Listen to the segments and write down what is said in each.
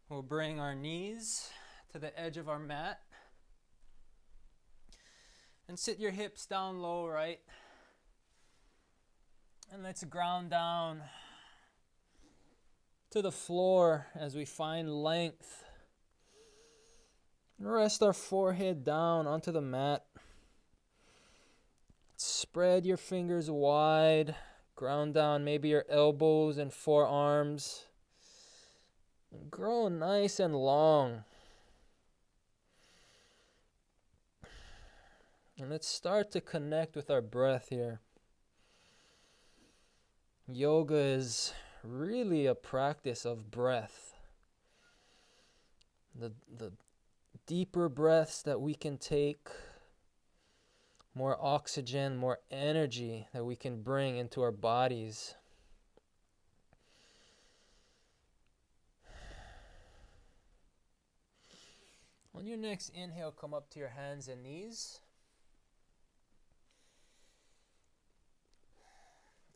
We'll bring our knees to the edge of our mat and sit your hips down low, right? And let's ground down to the floor as we find length. Rest our forehead down onto the mat. Spread your fingers wide. Ground down maybe your elbows and forearms. And grow nice and long. And let's start to connect with our breath here. Yoga is really a practice of breath. The deeper breaths that we can take, more oxygen, more energy that we can bring into our bodies. On your next inhale, come up to your hands and knees.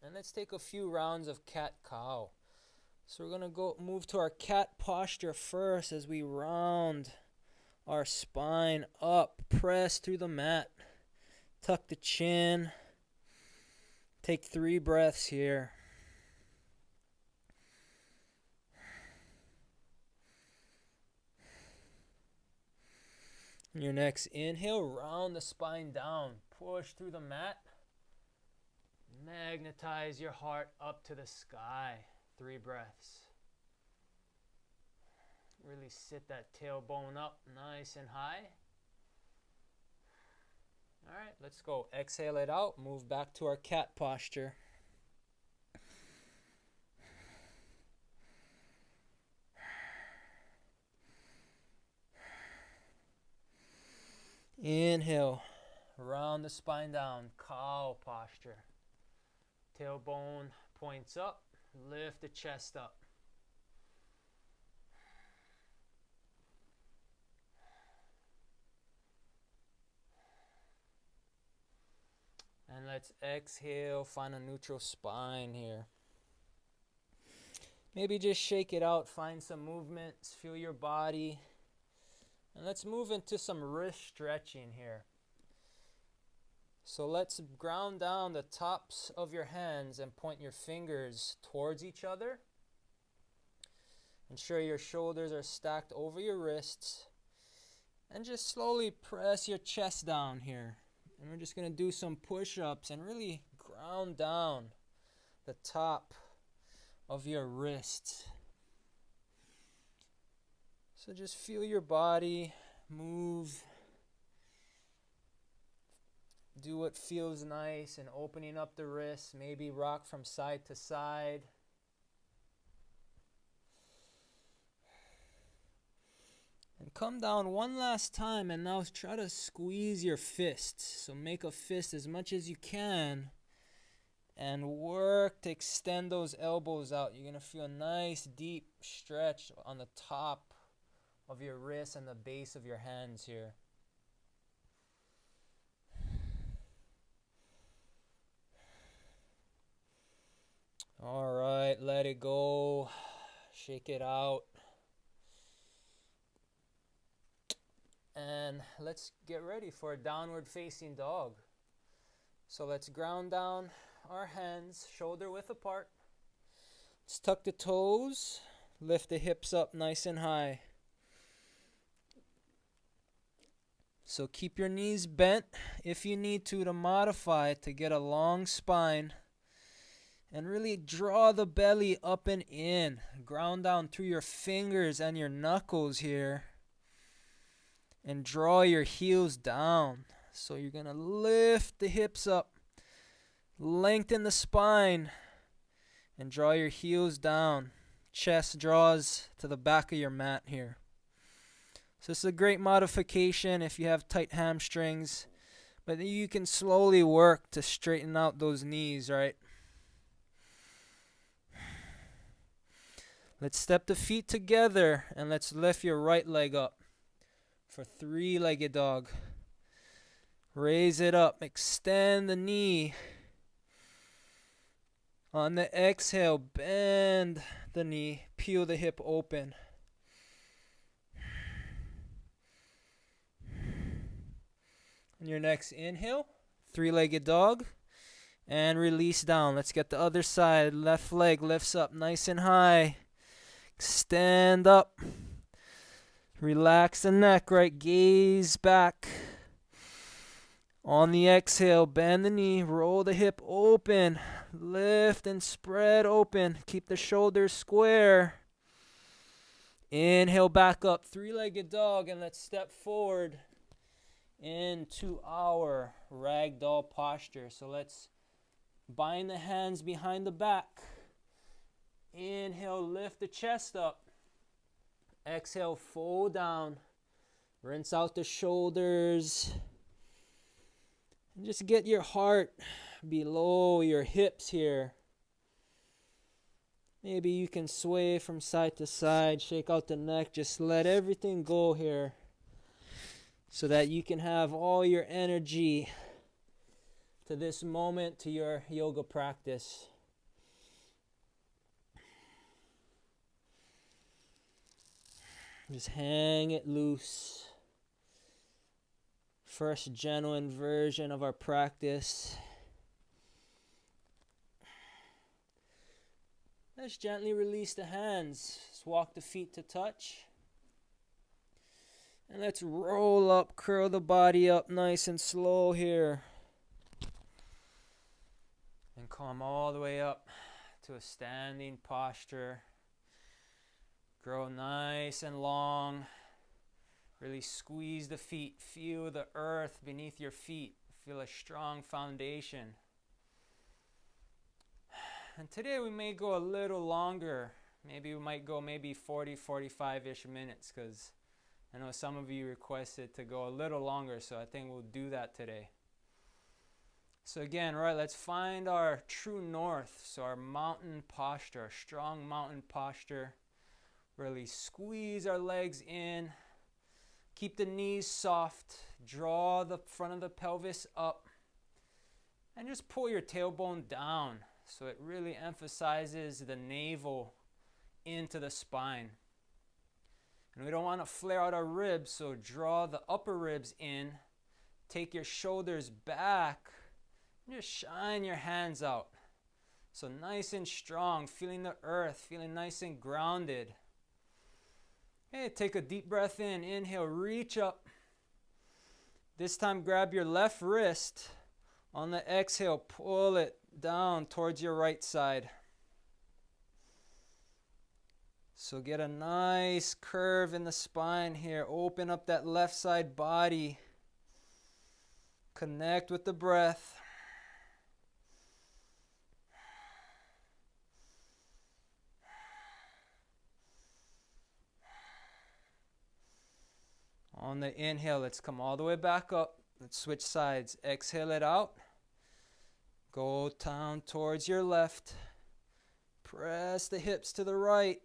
And let's take a few rounds of cat-cow. So we're going to move to our cat posture first as we round our spine up. Press through the mat. Tuck the chin. Take 3 breaths here. On your next inhale, round the spine down. Push through the mat. Magnetize your heart up to the sky. 3 breaths. Really sit that tailbone up nice and high. All right, let's go. Exhale it out. Move back to our cat posture. Inhale. Round the spine down. Cow posture. Tailbone points up. Lift the chest up. And let's exhale, find a neutral spine here. Maybe just shake it out, find some movements, feel your body. And let's move into some wrist stretching here. So let's ground down the tops of your hands and point your fingers towards each other. Ensure your shoulders are stacked over your wrists. And just slowly press your chest down here. And we're just going to do some push-ups and really ground down the top of your wrist. So just feel your body move. Do what feels nice and opening up the wrists. Maybe rock from side to side. And come down one last time and now try to squeeze your fists. So make a fist as much as you can and work to extend those elbows out. You're going to feel a nice deep stretch on the top of your wrists and the base of your hands here. All right, let it go. Shake it out. And let's get ready for a downward facing dog. So let's ground down our hands, shoulder width apart. Let's tuck the toes, lift the hips up nice and high. So keep your knees bent if you need to modify to get a long spine. And really draw the belly up and in. Ground down through your fingers and your knuckles here. And draw your heels down. So you're going to lift the hips up. Lengthen the spine. And draw your heels down. Chest draws to the back of your mat here. So this is a great modification if you have tight hamstrings. But then you can slowly work to straighten out those knees, right? Let's step the feet together and let's lift your right leg up for 3-legged dog. Raise it up, extend the knee. On the exhale, bend the knee, peel the hip open. On your next inhale, three-legged dog, and release down. Let's get the other side. Left leg lifts up nice and high. Stand up. Relax the neck, right gaze back. On the exhale, bend the knee, roll the hip open, lift and spread open. Keep the shoulders square. Inhale back up, three-legged dog, and let's step forward into our ragdoll posture. So let's bind the hands behind the back. Inhale, lift the chest up. Exhale, fold down. Rinse out the shoulders. And just get your heart below your hips here. Maybe you can sway from side to side, shake out the neck, just let everything go here so that you can have all your energy to this moment, to your yoga practice. Just hang it loose. First genuine version of our practice. Let's gently release the hands. Let's walk the feet to touch. And let's roll up, curl the body up nice and slow here. And come all the way up to a standing posture. Grow nice and long. Really squeeze the feet. Feel the earth beneath your feet. Feel a strong foundation. And today we may go a little longer. Maybe we might go 40, 45-ish minutes, because I know some of you requested to go a little longer, so I think we'll do that today. So again, right, let's find our true north. So our mountain posture, our strong mountain posture. Really squeeze our legs in. Keep the knees soft. Draw the front of the pelvis up. And just pull your tailbone down. So it really emphasizes the navel into the spine. And we don't want to flare out our ribs, so draw the upper ribs in. Take your shoulders back. And just shine your hands out. So nice and strong, feeling the earth, feeling nice and grounded. Okay, take a deep breath in. Inhale, reach up. This time grab your left wrist. On the exhale, pull it down towards your right side. So get a nice curve in the spine here. Open up that left side body. Connect with the breath. On the inhale, let's come all the way back up. Let's switch sides. Exhale it out. Go down towards your left. Press the hips to the right.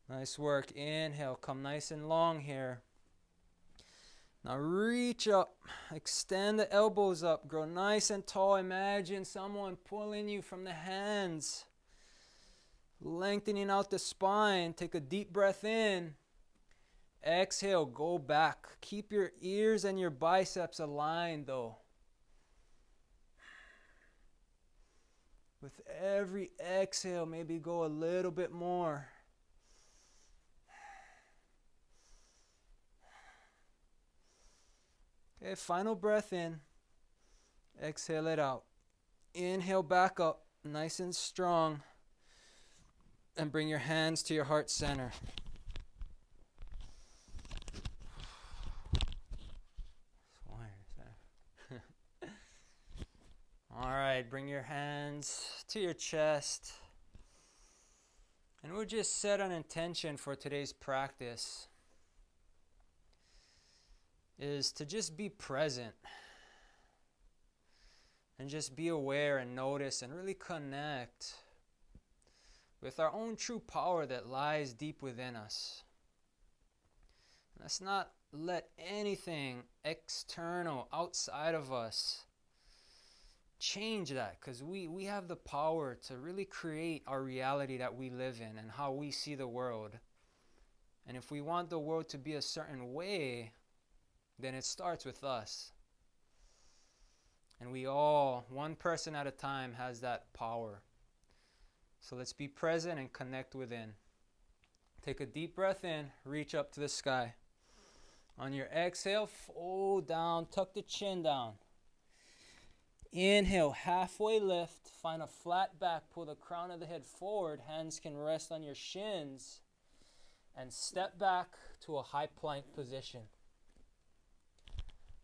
Nice work. Inhale, come nice and long here. Now reach up, extend the elbows up, grow nice and tall. Imagine someone pulling you from the hands, lengthening out the spine. Take a deep breath in. Exhale, go back. Keep your ears and your biceps aligned though. With every exhale, maybe go a little bit more. Okay, final breath in. Exhale it out. Inhale back up, nice and strong. And bring your hands to your heart center. All right, bring your hands to your chest. And we'll just set an intention for today's practice. Is to just be present and just be aware and notice and really connect with our own true power that lies deep within us. Let's not let anything external outside of us change that, because we have the power to really create our reality that we live in and how we see the world. And if we want the world to be a certain way, then it starts with us. And we all, one person at a time, has that power. So let's be present and connect within. Take a deep breath in, reach up to the sky. On your exhale, fold down, tuck the chin down. Inhale, halfway lift, find a flat back, pull the crown of the head forward, hands can rest on your shins, and step back to a high plank position.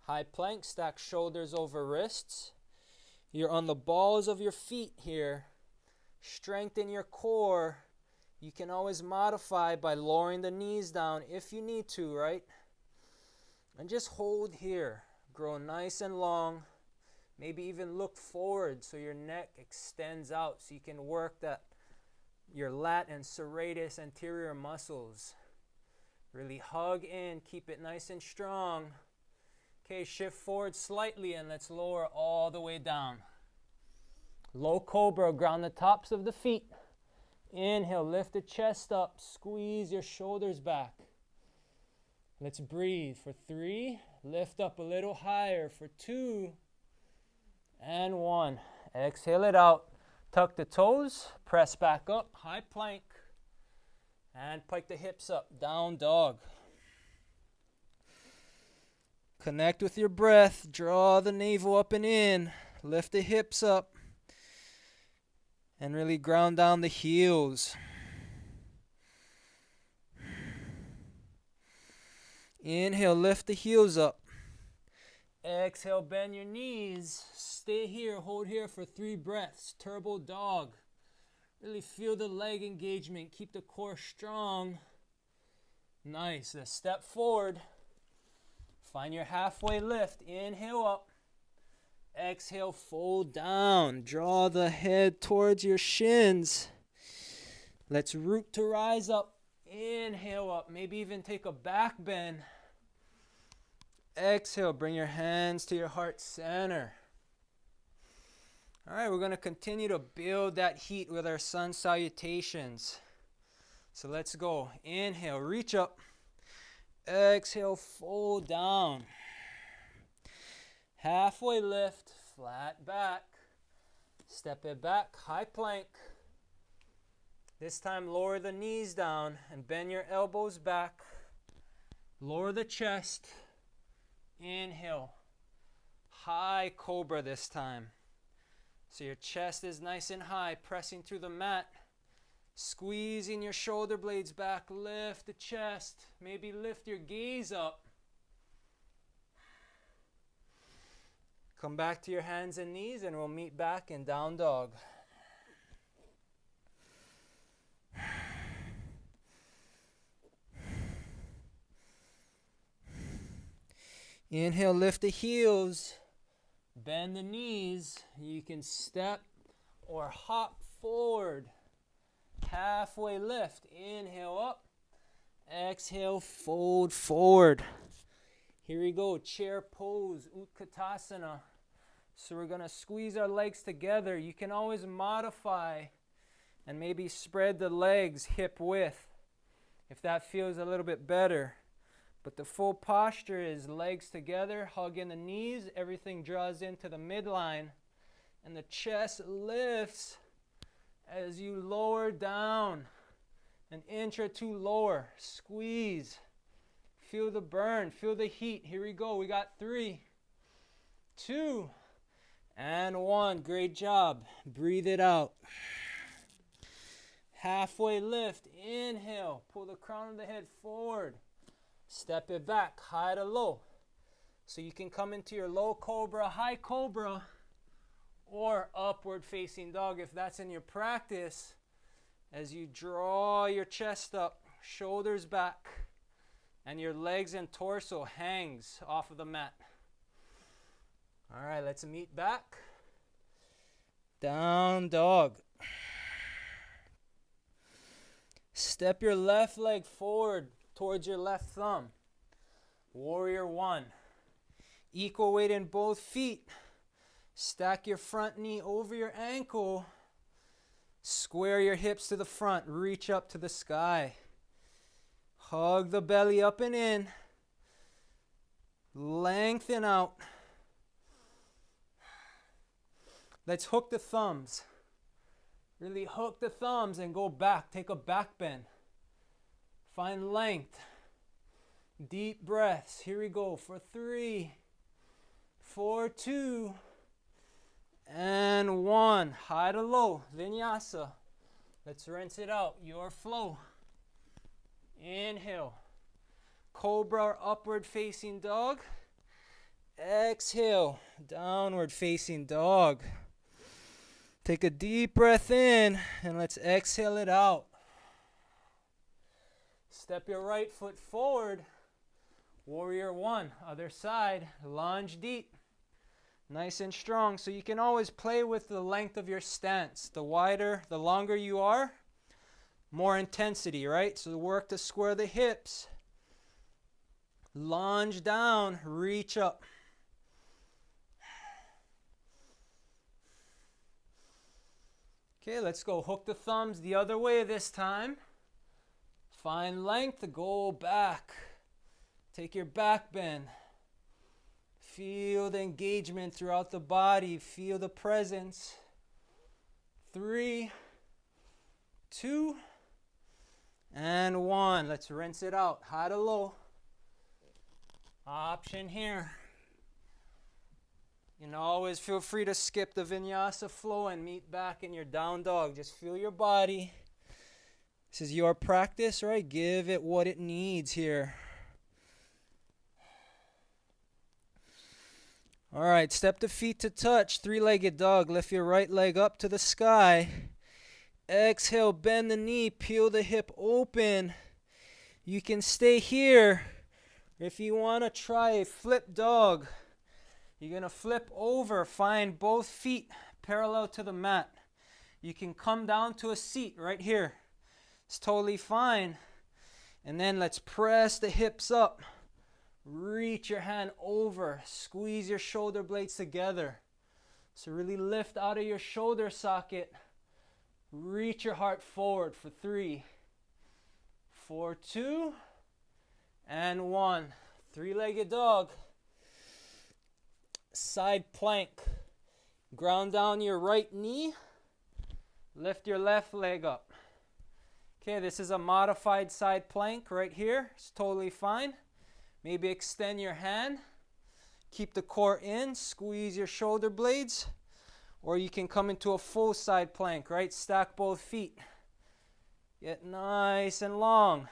High plank, stack shoulders over wrists. You're on the balls of your feet here. Strengthen your core. You can always modify by lowering the knees down if you need to, right? And just hold here. Grow nice and long. Maybe even look forward so your neck extends out so you can work your lat and serratus anterior muscles. Really hug in, keep it nice and strong. Okay, shift forward slightly and let's lower all the way down. Low cobra, ground the tops of the feet. Inhale, lift the chest up, squeeze your shoulders back. Let's breathe for 3, lift up a little higher for 2, and 1. Exhale it out. Tuck the toes, press back up, high plank, and pike the hips up, down dog. Connect with your breath, draw the navel up and in, lift the hips up, and really ground down the heels. Inhale, lift the heels up. Exhale, bend your knees. Stay here, hold here for 3 breaths. Turbo dog. Really feel the leg engagement. Keep the core strong. Nice. Let's step forward. Find your halfway lift. Inhale up. Exhale, fold down. Draw the head towards your shins. Let's root to rise up. Inhale up. Maybe even take a back bend. Exhale, bring your hands to your heart center. All right, we're going to continue to build that heat with our sun salutations. So let's go. Inhale, reach up. Exhale, fold down. Halfway lift, flat back. Step it back, high plank. This time lower the knees down and bend your elbows back. Lower the chest. Inhale. High cobra this time. So your chest is nice and high, pressing through the mat. Squeezing your shoulder blades back. Lift the chest. Maybe lift your gaze up. Come back to your hands and knees and we'll meet back in down dog. Inhale, lift the heels. Bend the knees. You can step or hop forward. Halfway lift. Inhale up. Exhale, fold forward. Here we go, chair pose, Utkatasana. So we're going to squeeze our legs together. You can always modify and maybe spread the legs hip width if that feels a little bit better. But the full posture is legs together, hug in the knees, everything draws into the midline, and the chest lifts as you lower down, an inch or 2 lower. Squeeze. Feel the burn, feel the heat. Here we go. We got 3, 2, and 1. Great job. Breathe it out. Halfway lift. Inhale. Pull the crown of the head forward. Step it back, high to low. So you can come into your low cobra, high cobra, or upward facing dog if that's in your practice. As you draw your chest up, shoulders back, and your legs and torso hangs off of the mat. All right, let's meet back. Down dog. Step your left leg forward towards your left thumb. Warrior 1. Equal weight in both feet. Stack your front knee over your ankle. Square your hips to the front. Reach up to the sky. Hug the belly up and in. Lengthen out. Let's hook the thumbs. Really hook the thumbs and go back. Take a back bend. Find length. Deep breaths. Here we go for 3, 4, 2, and 1. High to low. Vinyasa. Let's rinse it out. Your flow. Inhale. Cobra or upward facing dog. Exhale. Downward facing dog. Take a deep breath in and let's exhale it out. Step your right foot forward. Warrior 1. Other side. Lunge deep. Nice and strong. So you can always play with the length of your stance. The wider, the longer you are, more intensity, right? So work to square the hips. Lunge down, reach up. Okay, let's go. Hook the thumbs the other way this time. Find length to go back. Take your back bend. Feel the engagement throughout the body. Feel the presence. 3, 2, and 1. Let's rinse it out. High to low. Option here. You know, always feel free to skip the vinyasa flow and meet back in your down dog. Just feel your body. This is your practice, right? Give it what it needs here. All right, step the feet to touch. Three-legged dog. Lift your right leg up to the sky. Exhale, bend the knee, peel the hip open. You can stay here. If you want to try a flip dog, you're going to flip over, find both feet parallel to the mat. You can come down to a seat right here. It's totally fine. And then let's press the hips up. Reach your hand over. Squeeze your shoulder blades together. So really lift out of your shoulder socket. Reach your heart forward for 3, 4, 2, and 1. Three-legged dog. Side plank. Ground down your right knee. Lift your left leg up. Okay, this is a modified side plank right here. It's totally fine. Maybe extend your hand. Keep the core in. Squeeze your shoulder blades. Or you can come into a full side plank, right? Stack both feet. Get nice and long.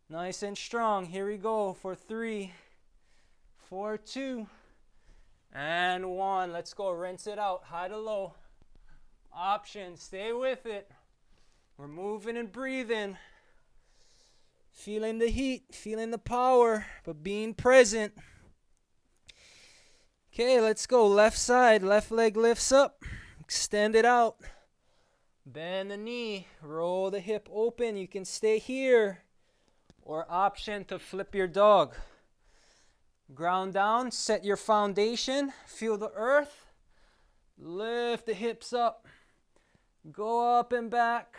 Nice and strong. Here we go for 3, 4, 2, and 1. Let's go. Rinse it out. High to low. Option. Stay with it. We're moving and breathing. Feeling the heat. Feeling the power. But being present. Okay, let's go. Left side. Left leg lifts up. Extend it out. Bend the knee. Roll the hip open. You can stay here. Or option to flip your dog. Ground down. Set your foundation. Feel the earth. Lift the hips up. Go up and back.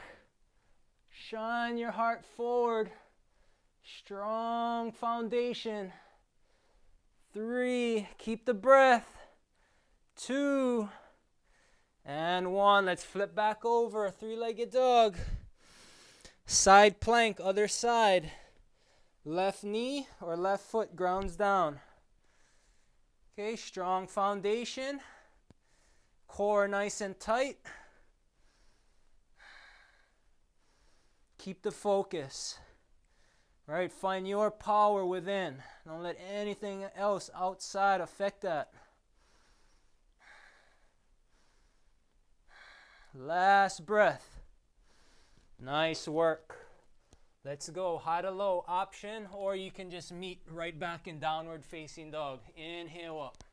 Shine your heart forward. Strong foundation. 3, keep the breath. 2, and 1. Let's flip back over. Three-legged dog. Side plank, other side. Left knee or left foot grounds down. Okay, strong foundation. Core nice and tight. Keep the focus. Right, find your power within. Don't let anything else outside affect that. Last breath. Nice work. Let's go. High to low option, or you can just meet right back in downward facing dog. Inhale up.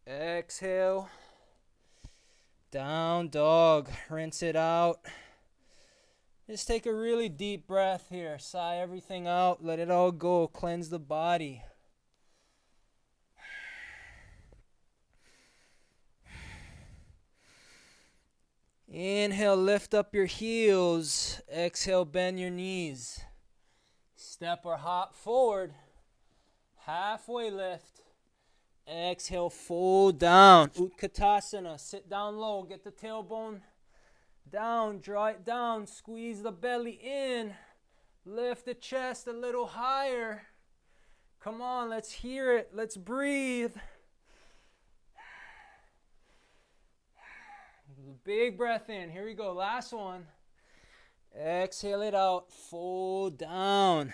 Exhale. Down dog. Rinse it out. Just take a really deep breath here. Sigh everything out. Let it all go. Cleanse the body. Inhale, lift up your heels. Exhale, bend your knees. Step or hop forward. Halfway lift. Exhale, fold down. Utkatasana. Sit down low. Get the tailbone down. Draw it down. Squeeze the belly in. Lift the chest a little higher. Come on, let's hear it. Let's breathe. Big breath in. Here we go. Last one. Exhale it out. Fold down.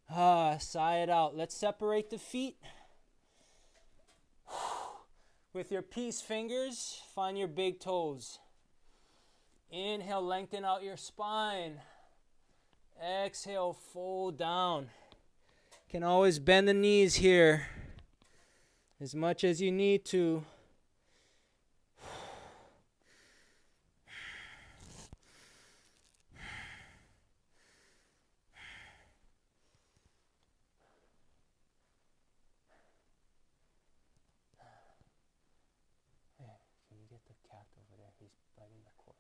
Sigh it out. Let's separate the feet. With your peace fingers, find your big toes. Inhale, lengthen out your spine. Exhale, fold down. Can always bend the knees here as much as you need to. Hey, can you get the cat over there? He's biting the cord.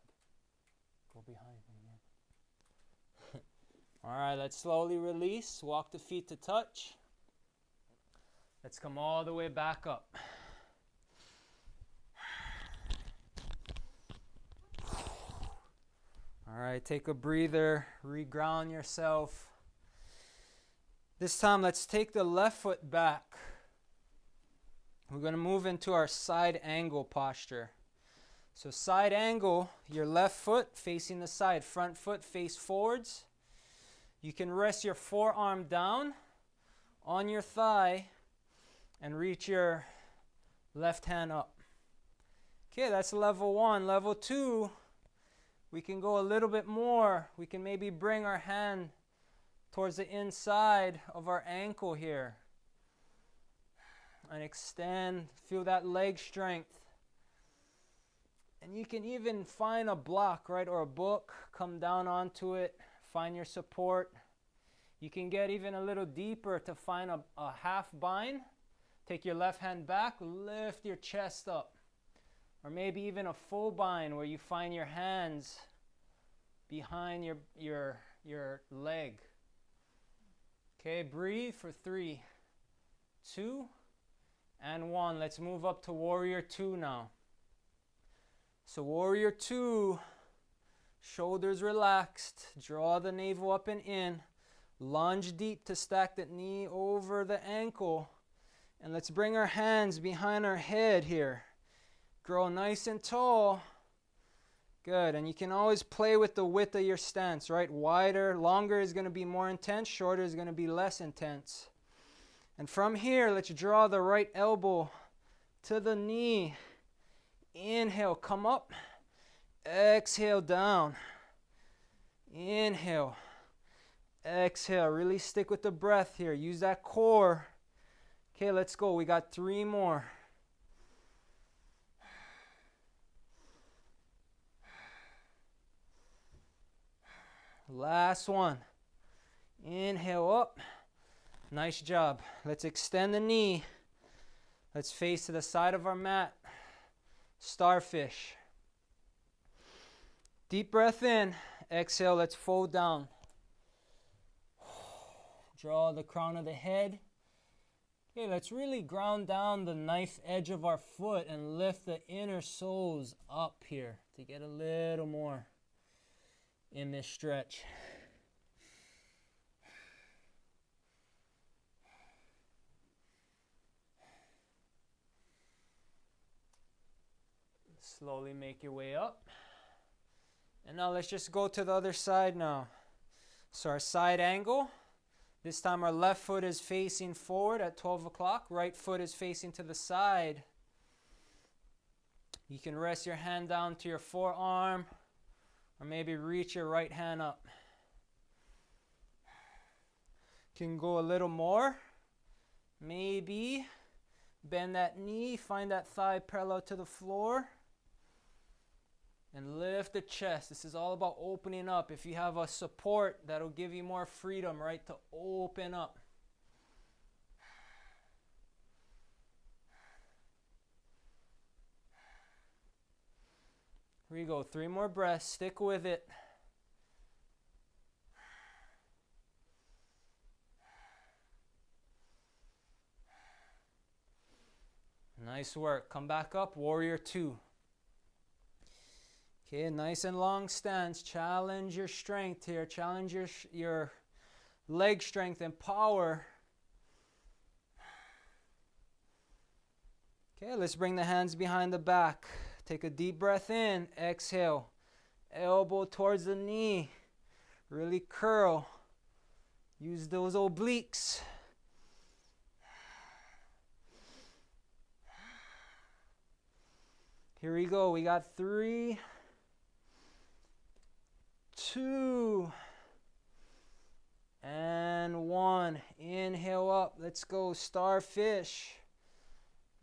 Go behind him, man. All right, let's slowly release. Walk the feet to touch. Let's come all the way back up. All right, take a breather, reground yourself. This time, let's take the left foot back. We're going to move into our side angle posture. So side angle, your left foot facing the side, front foot face forwards. You can rest your forearm down on your thigh and reach your left hand up. Okay, that's level 1. Level 2, we can go a little bit more. We can maybe bring our hand towards the inside of our ankle here and extend, feel that leg strength. And you can even find a block, right, or a book, come down onto it, find your support. You can get even a little deeper to find a half bind. Take your left hand back, lift your chest up. Or maybe even a full bind where you find your hands behind your leg. Okay, breathe for 3, 2, and 1. Let's move up to Warrior 2 now. So Warrior 2, shoulders relaxed, draw the navel up and in, lunge deep to stack the knee over the ankle, and let's bring our hands behind our head here. Grow nice and tall. Good, and you can always play with the width of your stance, right? Wider, longer is going to be more intense, shorter is going to be less intense. And from here, let's draw the right elbow to the knee. Inhale, come up. Exhale, down. Inhale. Exhale. Really stick with the breath here. Use that core. Okay, let's go. We got 3 more. Last one. Inhale up. Nice job. Let's extend the knee. Let's face to the side of our mat. Starfish. Deep breath in. Exhale, let's fold down. Draw the crown of the head. Okay, let's really ground down the knife edge of our foot and lift the inner soles up here to get a little more in this stretch. Slowly make your way up. And now let's just go to the other side now. So our side angle. This time our left foot is facing forward at 12 o'clock. Right foot is facing to the side. You can rest your hand down to your forearm or maybe reach your right hand up. Can go a little more. Maybe bend that knee, find that thigh parallel to the floor. And lift the chest. This is all about opening up. If you have a support, that'll give you more freedom, right, to open up. Here we go. 3 more breaths. Stick with it. Nice work. Come back up. Warrior 2. Okay, nice and long stance. Challenge your strength here. Challenge your leg strength and power. Okay, let's bring the hands behind the back. Take a deep breath in. Exhale. Elbow towards the knee. Really curl. Use those obliques. Here we go. We got 3, 2, and 1. Inhale up. Let's go. Starfish.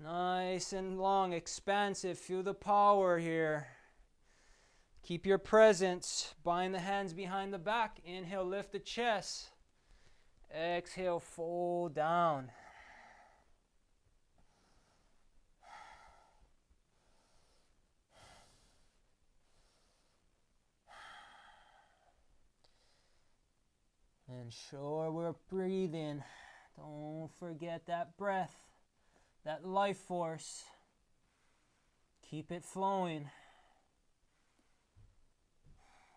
Nice and long. Expansive. Feel the power here. Keep your presence. Bind the hands behind the back. Inhale. Lift the chest. Exhale. Fold down. Ensure we're breathing. Don't forget that breath, that life force. Keep it flowing.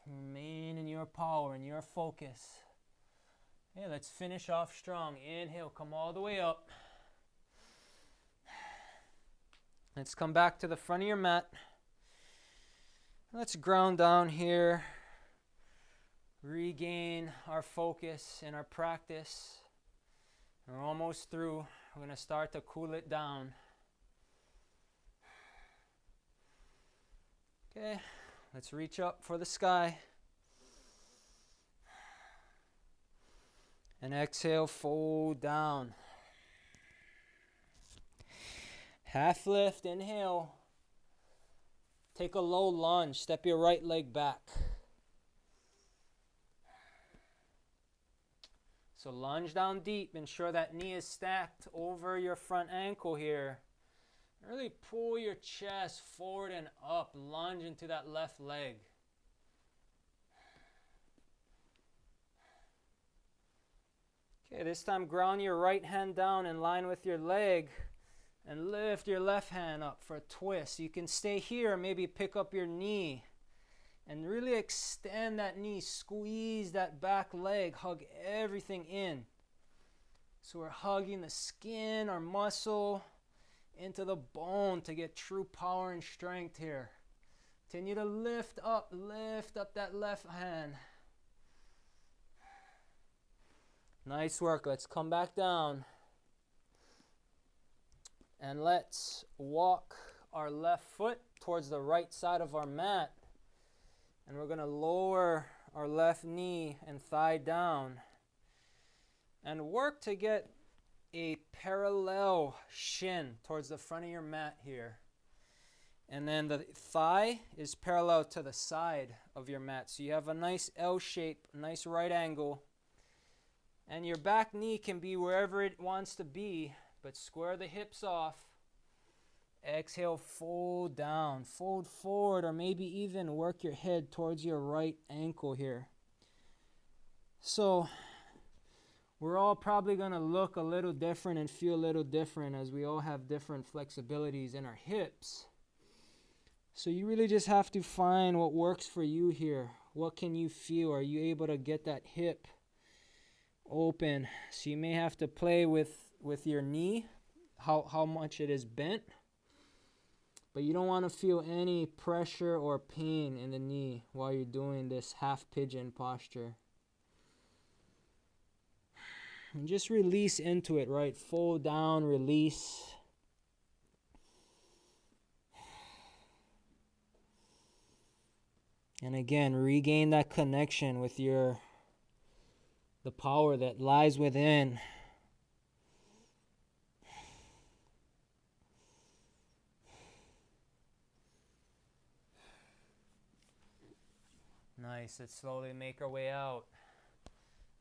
Remain in your power and your focus. Okay, let's finish off strong. Inhale, come all the way up. Let's come back to the front of your mat. Let's ground down here. Regain our focus in our practice. We're almost through. We're going to start to cool it down. Okay, let's reach up for the sky. And exhale, fold down. Half lift, inhale. Take a low lunge. Step your right leg back. So lunge down deep. Ensure that knee is stacked over your front ankle here. Really pull your chest forward and up. Lunge into that left leg. Okay, this time ground your right hand down in line with your leg and lift your left hand up for a twist. You can stay here, maybe pick up your knee. And really extend that knee, squeeze that back leg, hug everything in. So we're hugging the skin, our muscle, into the bone to get true power and strength here. Continue to lift up that left hand. Nice work. Let's come back down. And let's walk our left foot towards the right side of our mat. And we're going to lower our left knee and thigh down and work to get a parallel shin towards the front of your mat here. And then the thigh is parallel to the side of your mat. So you have a nice L shape, nice right angle. And your back knee can be wherever it wants to be, but square the hips off. Exhale, fold down, fold forward, or maybe even work your head towards your right ankle here. So we're all probably going to look a little different and feel a little different as we all have different flexibilities in our hips. So you really just have to find what works for you here. What can you feel? Are you able to get that hip open? So you may have to play with your knee, how much it is bent. But you don't want to feel any pressure or pain in the knee while you're doing this half pigeon posture. And just release into it, right? Fold down, release. And again, regain that connection with the power that lies within. Nice. Let's slowly make our way out.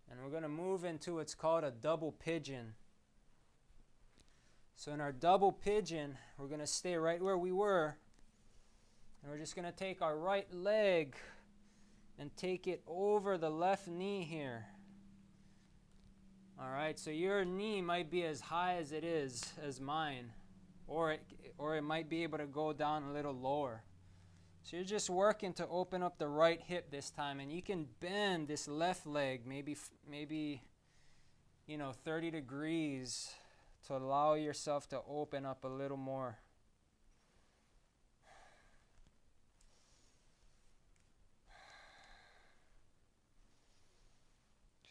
And we're going to move into what's called a double pigeon. So in our double pigeon, we're going to stay right where we were. And we're just going to take our right leg and take it over the left knee here. All right, so your knee might be as high as it is as mine, or it might be able to go down a little lower. So you're just working to open up the right hip this time, and you can bend this left leg maybe 30 degrees to allow yourself to open up a little more.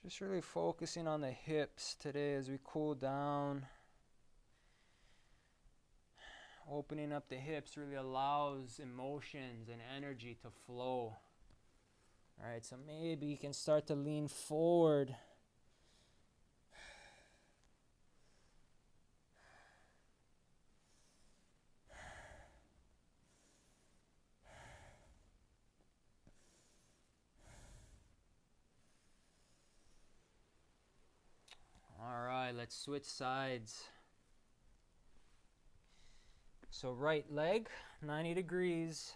Just really focusing on the hips today as we cool down. Opening up the hips really allows emotions and energy to flow. All right, so maybe you can start to lean forward. All right, let's switch sides. So right leg, 90 degrees.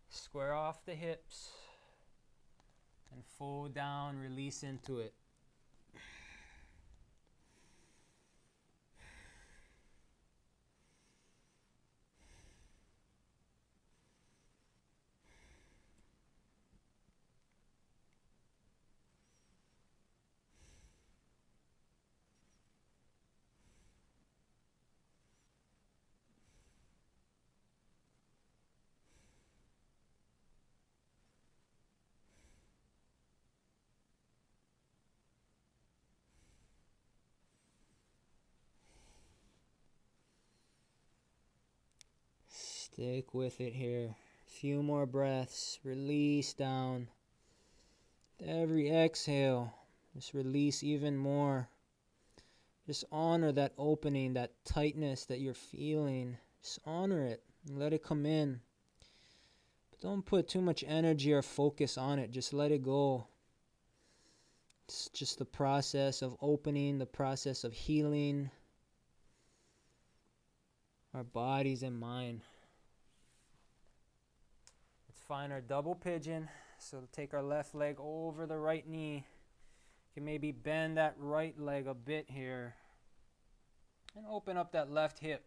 Square off the hips. And fold down, release into it. Stick with it here. Few more breaths. Release down. Every exhale, just release even more. Just honor that opening, that tightness that you're feeling. Just honor it and let it come in. But don't put too much energy or focus on it. Just let it go. It's just the process of opening, the process of healing our bodies and mind. Let's find our double pigeon. So take our left leg over the right knee. You can maybe bend that right leg a bit here. And open up that left hip.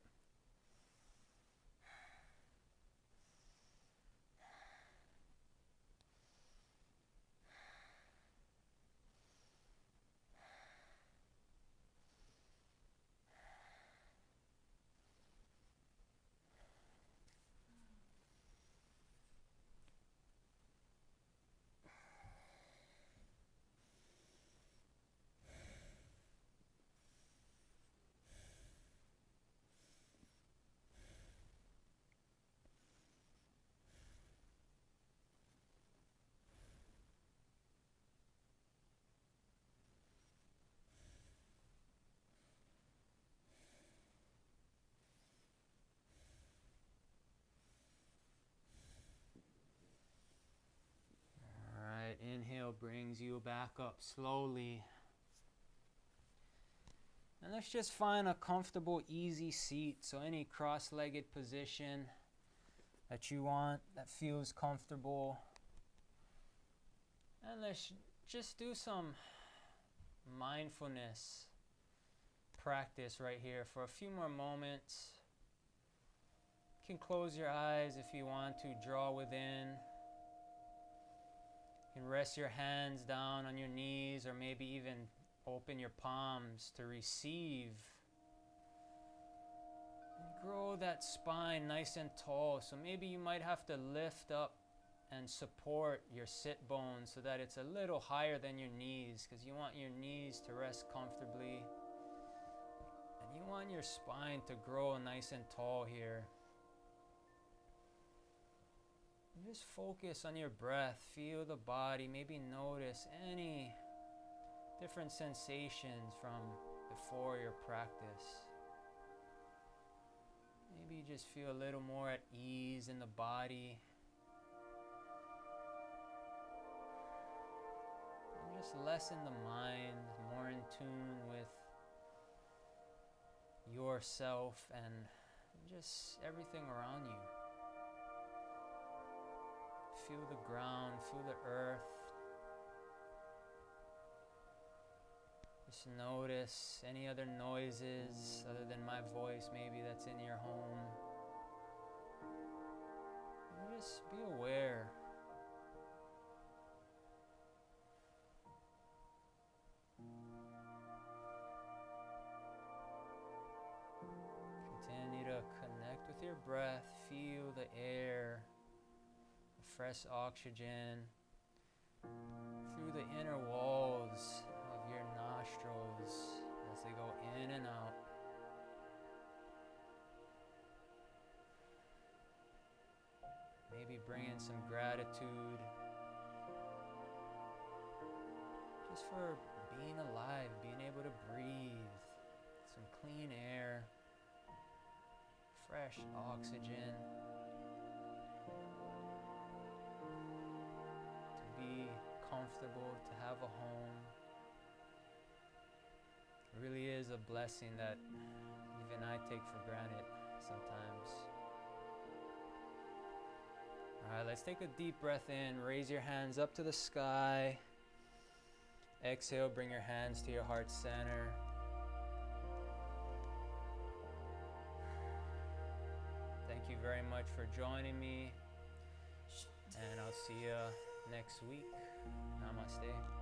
Inhale brings you back up slowly. And let's just find a comfortable, easy seat. So any cross-legged position that you want, that feels comfortable. And let's just do some mindfulness practice right here for a few more moments. You can close your eyes if you want to, draw within. You can rest your hands down on your knees, or maybe even open your palms to receive. And grow that spine nice and tall. So maybe you might have to lift up and support your sit bones so that it's a little higher than your knees, because you want your knees to rest comfortably. And you want your spine to grow nice and tall here. Just focus on your breath. Feel the body. Maybe notice any different sensations from before your practice. Maybe you just feel a little more at ease in the body. And just less in the mind, more in tune with yourself and just everything around you. Feel the ground, feel the earth. Just notice any other noises other than my voice maybe that's in your home. And just be aware. Continue to connect with your breath. Feel the air, the fresh oxygen through the inner walls of your nostrils as they go in and out. Maybe bring in some gratitude just for being alive, being able to breathe, some clean air, fresh oxygen, to be comfortable, to have a home. It really is a blessing that even I take for granted sometimes. Alright, let's take a deep breath in. Raise your hands up to the sky. Exhale, bring your hands to your heart center. Thank you very much for joining me, and I'll see you next week. Namaste.